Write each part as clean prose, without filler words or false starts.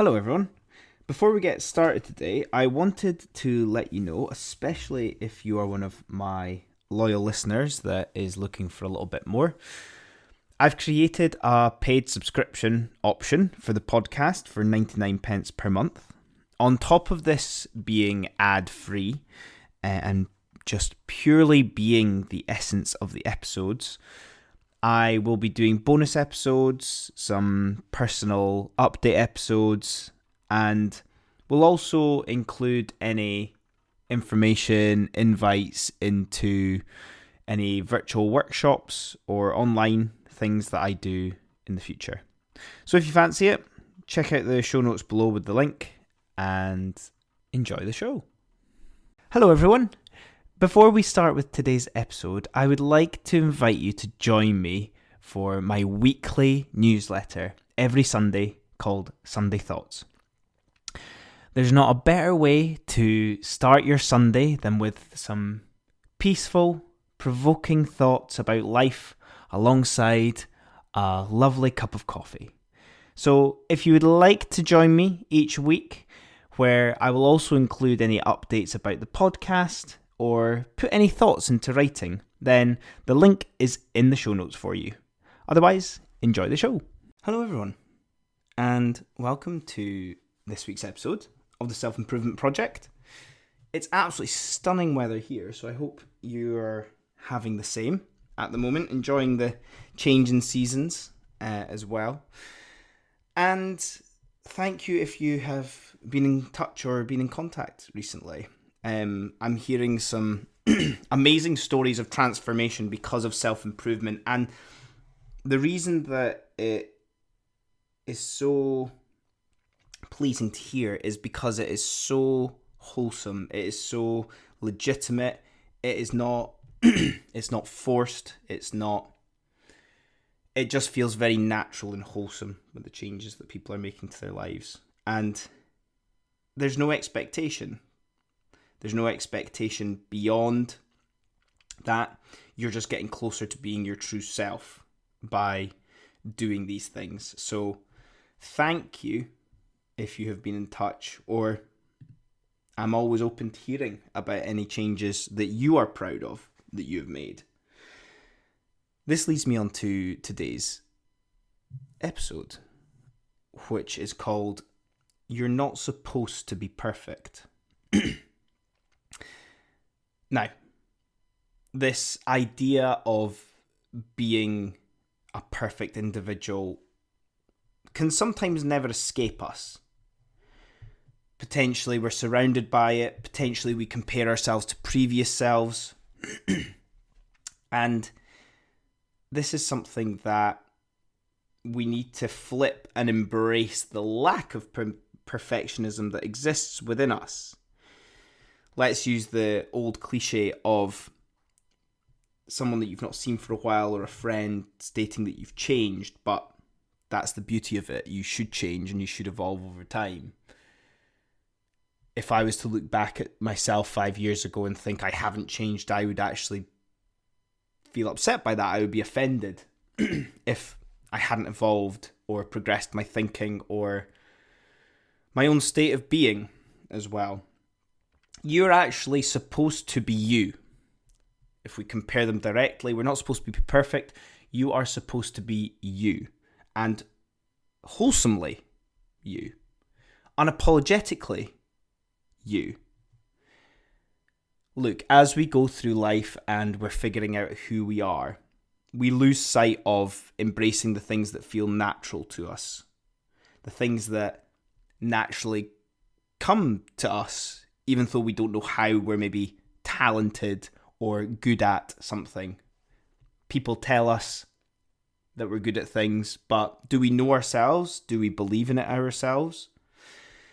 Hello everyone. Before we get started today, I wanted to let you know, especially if you are one of my loyal listeners that is looking for a little bit more, I've created a paid subscription option for the podcast for 99 pence per month. On top of this being ad-free and just purely being the essence of the episodes, I will be doing bonus episodes, some personal update episodes, and we'll also include any information, invites into any virtual workshops or online things that I do in the future. So if you fancy it, check out the show notes below with the link and enjoy the show. Hello everyone. Before we start with today's episode, I would like to invite you to join me for my weekly newsletter every Sunday called Sunday Thoughts. There's not a better way to start your Sunday than with some peaceful, provoking thoughts about life alongside a lovely cup of coffee. So if you would like to join me each week, where I will also include any updates about the podcast, or put any thoughts into writing, then the link is in the show notes for you. Otherwise, enjoy the show. Hello everyone, and welcome to this week's episode of the Self-Improvement Project. It's absolutely stunning weather here, so I hope you're having the same at the moment, enjoying the change in seasons as well. And thank you if you have been in touch or been in contact recently. I'm hearing some amazing stories of transformation because of self-improvement, and the reason that it is so pleasing to hear is because it is so wholesome, it is so legitimate, it is not it's not forced, it just feels very natural and wholesome with the changes that people are making to their lives. And there's no expectation. There's no expectation beyond that. You're just getting closer to being your true self by doing these things. So thank you if you have been in touch, or I'm always open to hearing about any changes that you are proud of that you have made. This leads me on to today's episode, which is called You're Not Supposed to Be Perfect. Now, this idea of being a perfect individual can sometimes never escape us. Potentially we're surrounded by it, potentially we compare ourselves to previous selves, and this is something that we need to flip and embrace the lack of perfectionism that exists within us. Let's use the old cliche of someone that you've not seen for a while or a friend stating that you've changed, but that's the beauty of it. You should change and you should evolve over time. If I was to look back at myself 5 years ago and think I haven't changed, I would actually feel upset by that. I would be offended if I hadn't evolved or progressed my thinking or my own state of being as well. You're actually supposed to be you. If we compare them directly, we're not supposed to be perfect. You are supposed to be you. And wholesomely you. Unapologetically you. Look, as we go through life and we're figuring out who we are, we lose sight of embracing the things that feel natural to us. The things that naturally come to us, even though we don't know how we're maybe talented or good at something. People tell us that we're good at things, but do we know ourselves? Do we believe in it ourselves?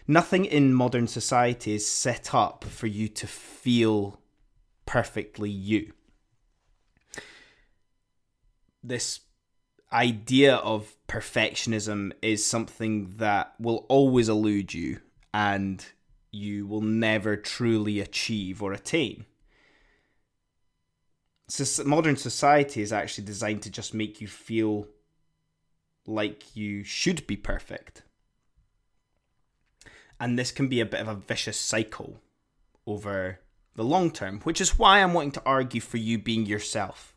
Nothing in modern society is set up for you to feel perfectly you. This idea of perfectionism is something that will always elude you and you will never truly achieve or attain. Modern society is actually designed to just make you feel like you should be perfect. And this can be a bit of a vicious cycle over the long term, which is why I'm wanting to argue for you being yourself.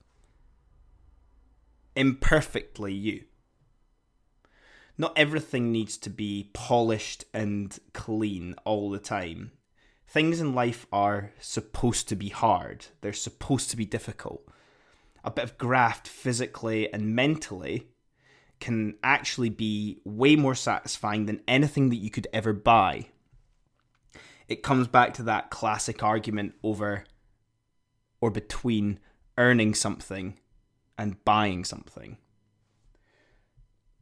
Imperfectly you. Not everything needs to be polished and clean all the time. Things in life are supposed to be hard. They're supposed to be difficult. A bit of graft physically and mentally can actually be way more satisfying than anything that you could ever buy. It comes back to that classic argument over or between earning something and buying something.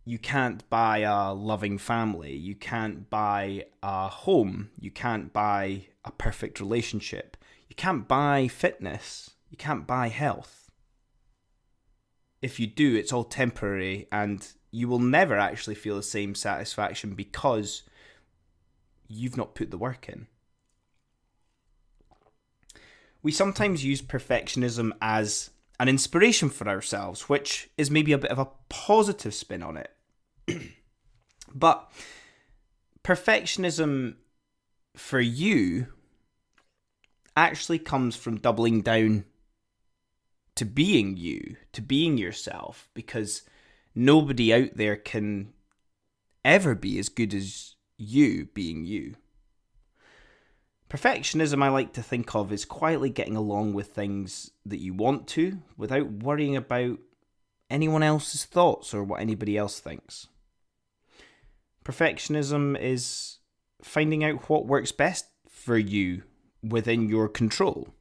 You can't buy a loving family. You can't buy a home. You can't buy a perfect relationship. You can't buy fitness. You can't buy health. If you do, it's all temporary, and you will never actually feel the same satisfaction because you've not put the work in. We sometimes use perfectionism as an inspiration for ourselves, which is maybe a bit of a positive spin on it. But perfectionism for you actually comes from doubling down to being you, to being yourself, because nobody out there can ever be as good as you being you. Perfectionism, I like to think of as quietly getting along with things that you want to without worrying about anyone else's thoughts or what anybody else thinks. Perfectionism is finding out what works best for you within your control.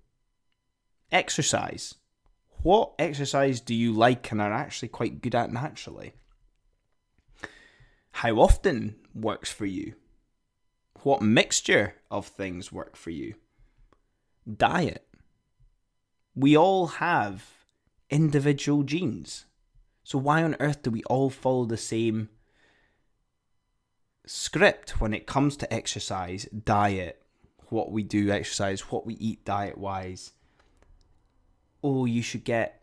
Exercise. What exercise do you like and are actually quite good at naturally? How often works for you? What mixture of things work for you? Diet. We all have individual genes. So why on earth do we all follow the same script when it comes to exercise, diet, what we do exercise, what we eat diet-wise? Oh, you should get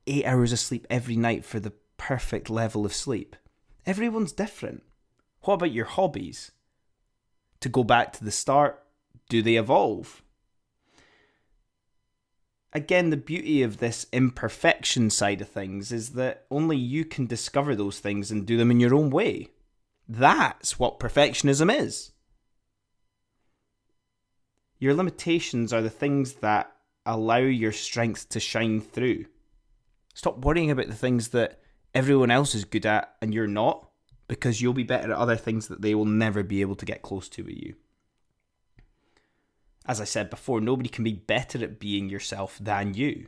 8 hours of sleep every night for the perfect level of sleep. Everyone's different. What about your hobbies? To go back to the start, do they evolve? Again, the beauty of this imperfection side of things is that only you can discover those things and do them in your own way. That's what perfectionism is. Your limitations are the things that allow your strength to shine through. Stop worrying about the things that everyone else is good at and you're not, because you'll be better at other things that they will never be able to get close to with you. As I said before, nobody can be better at being yourself than you.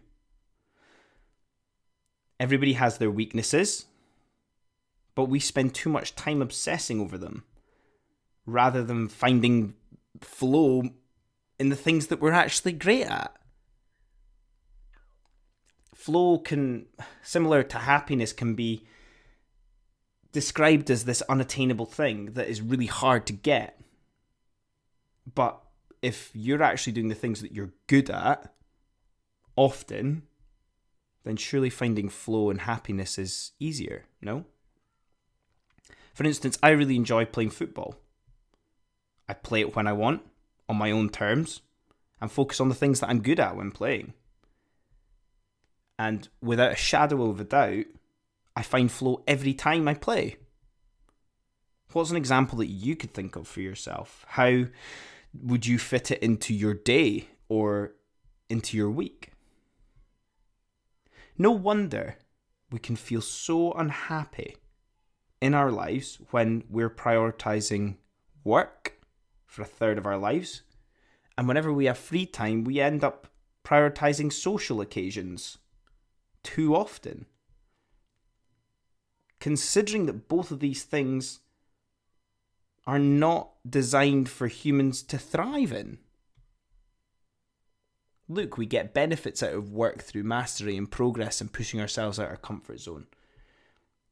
Everybody has their weaknesses, but we spend too much time obsessing over them rather than finding flow in the things that we're actually great at. Flow can, similar to happiness, can be described as this unattainable thing that is really hard to get. But if you're actually doing the things that you're good at often, then surely finding flow and happiness is easier, no? For instance, I really enjoy playing football. I play it when I want, on my own terms, and focus on the things that I'm good at when playing. And without a shadow of a doubt, I find flow every time I play. What's an example that you could think of for yourself? How would you fit it into your day or into your week? No wonder we can feel so unhappy in our lives when we're prioritizing work for a third of our lives, and whenever we have free time, we end up prioritizing social occasions too often. Considering that both of these things are not designed for humans to thrive in. Look, we get benefits out of work through mastery and progress and pushing ourselves out of our comfort zone.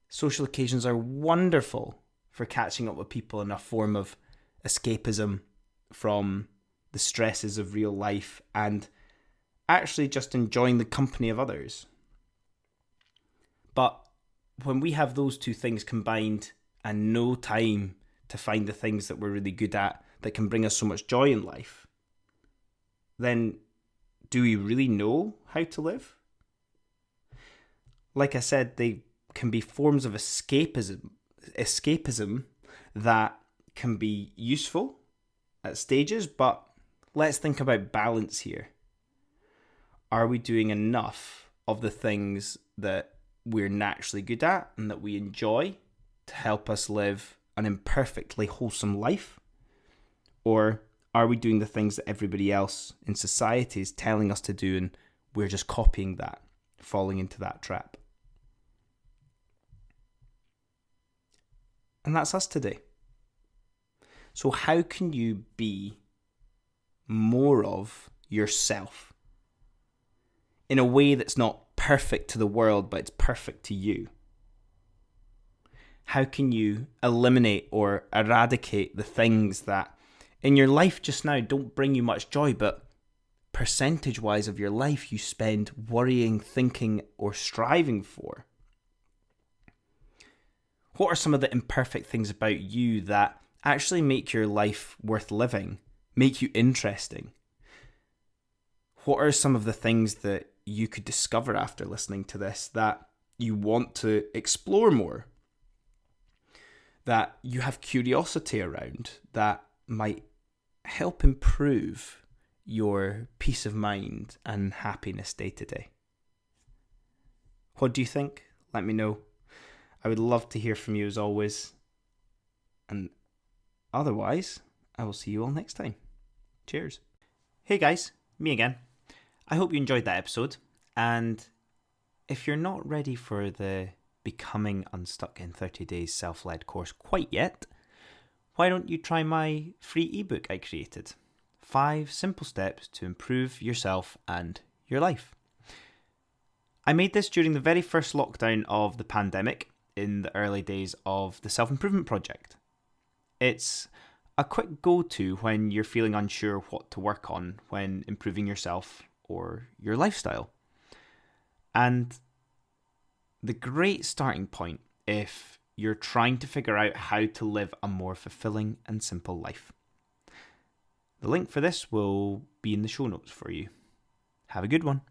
Social occasions are wonderful for catching up with people in a form of escapism from the stresses of real life and actually just enjoying the company of others. But when we have those two things combined and no time to find the things that we're really good at that can bring us so much joy in life, then do we really know how to live? Like I said, they can be forms of escapism that can be useful at stages, but let's think about balance here. Are we doing enough of the things that we're naturally good at and that we enjoy to help us live an imperfectly wholesome life? Or are we doing the things that everybody else in society is telling us to do and we're just copying that, falling into that trap? And that's us today. So how can you be more of yourself in a way that's not perfect to the world, but it's perfect to you? How can you eliminate or eradicate the things that in your life just now don't bring you much joy, but percentage-wise of your life you spend worrying, thinking, or striving for? What are some of the imperfect things about you that actually make your life worth living, make you interesting? What are some of the things that you could discover after listening to this that you want to explore more, that you have curiosity around, that might help improve your peace of mind and happiness day to day? What do you think? Let me know. I would love to hear from you as always. And otherwise, I will see you all next time. Cheers. Hey guys, me again. I hope you enjoyed that episode. And if you're not ready for the Becoming Unstuck in 30 Days self-led course quite yet, why don't you try my free ebook I created? 5 simple steps to improve yourself and your life. I made this during the very first lockdown of the pandemic, in the early days of the self-improvement project. It's a quick go-to when you're feeling unsure what to work on when improving yourself or your lifestyle. And the great starting point if you're trying to figure out how to live a more fulfilling and simple life. The link for this will be in the show notes for you. Have a good one.